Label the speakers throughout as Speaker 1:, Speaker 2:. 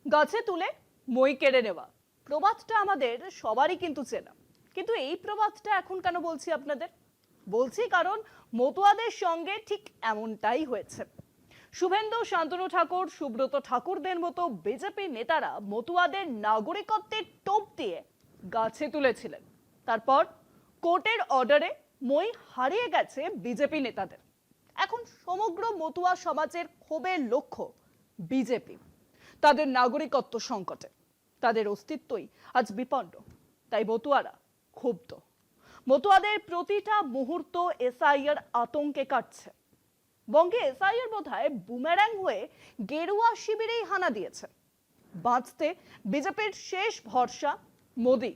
Speaker 1: গাছে তুলে মই কেড়ে নেওয়া প্রবাদটা আমাদের সবারই কিন্তু চেনা, কিন্তু এই প্রবাদটা এখন কেন বলছি আপনাদের? বলছি কারণ মতুয়াদের সঙ্গে ঠিক এমনটাই হয়েছে। শুভেন্দু, শান্তনু ঠাকুর, সুব্রত ঠাকুরদের মতো বিজেপি নেতারা মতুয়াদের নাগরিকত্বের টোপ দিয়ে গাছে তুলেছিলেন। তারপর কোর্টের অর্ডারে মই হারিয়ে গেছে বিজেপি নেতাদের। এখন সমগ্র মতুয়া সমাজের ক্ষোভের লক্ষ্য বিজেপি। তাদের নাগরিকত্ব সংকটে, তাদের অস্তিত্বই আজ বিপন্ন। তাই মতুয়ারা ক্ষুব্ধ। মতুয়াদের প্রতিটা মুহূর্ত এসআইআর আতঙ্কে কাটছে। বঙ্গে এসআইআর বোধহয় বুমেরাং হয়ে গেরুয়া শিবিরেই হানা দিয়েছে। বাঁচতে বিজেপির শেষ ভরসা মোদি।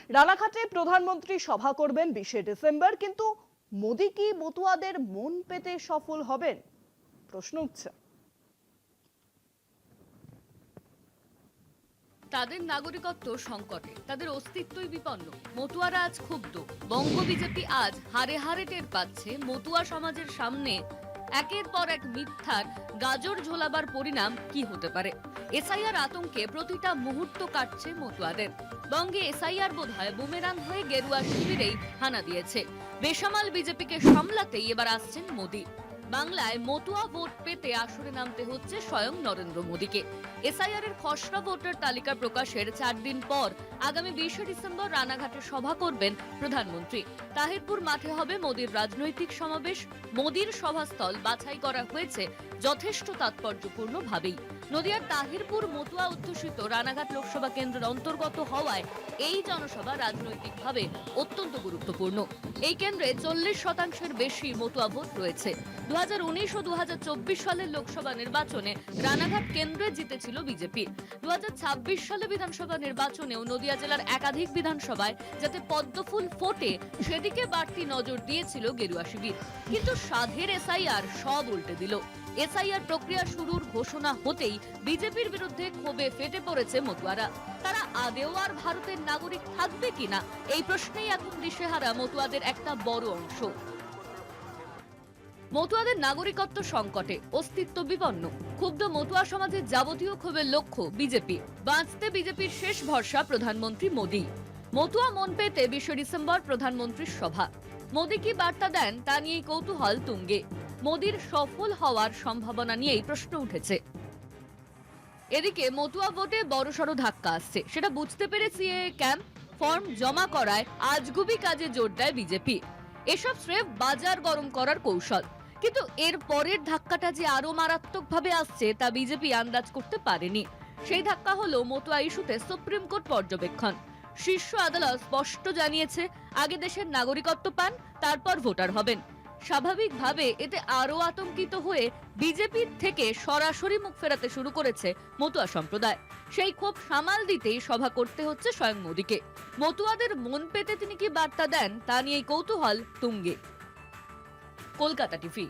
Speaker 1: রানাঘাটে প্রধানমন্ত্রী সভা করবেন 20শে ডিসেম্বর, কিন্তু মোদি কি মতুয়াদের মন পেতে সফল হবেন? প্রশ্ন উঠছে।
Speaker 2: তাদের নাগরিকত্ব সংকটে, তাদের অস্তিত্বই বিপন্ন। মতুয়ারা আজ ক্ষুব্ধ। বঙ্গ বিজেপি আজ হারে হারে টের পাচ্ছে মতুয়া সমাজের সামনে একের পর এক মিথ্যার গাজর ঝোলাবার পরিণাম কি হতে পারে। এসআইআর আতঙ্কে প্রতিটা মুহূর্ত কাটছে মতুয়াদের। বঙ্গে এসআইআর বোধহয় বুমেরাং হয়ে গেরুয়া শিবিরেই হানা দিয়েছে। বেসামাল বিজেপিকে সামলাতেই এবার আসছেন মোদি। বাংলায় মতুয়া ভোট পেতে আসরে নামতে হচ্ছে স্বয়ং নরেন্দ্র মোদীকে। এসআইআর এর খসড়া ভোটার তালিকা প্রকাশের 4 দিন পর আগামী 20শে ডিসেম্বর রানাঘাটে সভা করবেন প্রধানমন্ত্রী। তাহিরপুর মাঠে হবে মোদীর রাজনৈতিক সমাবেশ। মোদীর সভাস্থল বাছাই করা হয়েছে যথেষ্ট তাৎপর্যপূর্ণ ভাবেই। নদিয়ার তাহিরপুর মতুয়া অধ্যুষিত রানাঘাট লোকসভা কেন্দ্রের অন্তর্গত হওয়ায় এই জনসভা রাজনৈতিকভাবে অত্যন্ত গুরুত্বপূর্ণ। এই কেন্দ্রে 40% বেশি মতুয়া ভোট রয়েছে। 2019 ও 2024 সালের লোকসভা নির্বাচনে রানাঘাট কেন্দ্রে জিতেছিল বিজেপি। 2026 সালে বিধানসভা নির্বাচনেও নদিয়া জেলার একাধিক বিধানসভায় যাতে পদ্মফুল ফোটে সেদিকে বাড়তি নজর দিয়েছিল গেরুয়া শিবির। কিন্তু সাধের এসআইআর সব উল্টে দিল। এসআইআর প্রক্রিয়া শুরুর ঘোষণা হতেই বিজেপির বিরুদ্ধে ক্ষোভে ফেটে পড়েছে মতুয়ারা। তারা আদেও আর ভারতের নাগরিক থাকবে কিনা এই প্রশ্নেই এখন দিশেহারা মতুয়াদের একটা বড় অংশ। মতুয়াদের নাগরিকত্ব সংকটে, অস্তিত্ব বিপন্ন। ক্ষুব্ধ মতুয়া সমাজের যাবতীয় ক্ষোভের লক্ষ্য বিজেপি। বাঁচতে বিজেপির শেষ ভরসা প্রধানমন্ত্রী মোদী। মতুয়া মন পেতে 20শে ডিসেম্বর প্রধানমন্ত্রীর সভা। মোদী কি বার্তা দেন তা নিয়েই কৌতূহল তুঙ্গে। মোদীর সফল হওয়ার সম্ভাবনা নিয়েই প্রশ্ন উঠেছে। এদিকে মতুয়া ভোটে বড়সড় ধাক্কা আসছে, সেটা বুঝতে পেরে সিএএ ক্যাম্প ফর্ম জমা করায় আজগুবি কাজে জোর দেয় বিজেপি। এসব স্রেফ বাজার গরম করার কৌশল। কিন্তু এর পরের ধাক্কাটা যে আরো মারাত্মকভাবে আসছে তা বিজেপি আন্দাজ করতে পারেনি। সেই ধাক্কা হলো মতুয়া ইস্যুতে সুপ্রিম কোর্ট পর্যবেক্ষণ। শীর্ষ আদালত স্পষ্ট জানিয়েছে, আগে দেশের নাগরিকত্ব পান, তারপর ভোটার হবেন। স্বাভাবিকভাবে এতে আরো আতঙ্কিত হয়ে বিজেপির থেকে সরাসরি মুখ ফেরাতে শুরু করেছে মতুয়া সম্প্রদায়। সেই ক্ষোভ সামাল দিতেই সভা করতে হচ্ছে স্বয়ং মোদীকে। মতুয়াদের মন পেতে তিনি কি বার্তা দেন তা নিয়েই কৌতূহল তুঙ্গে। কলকাতা টিভি।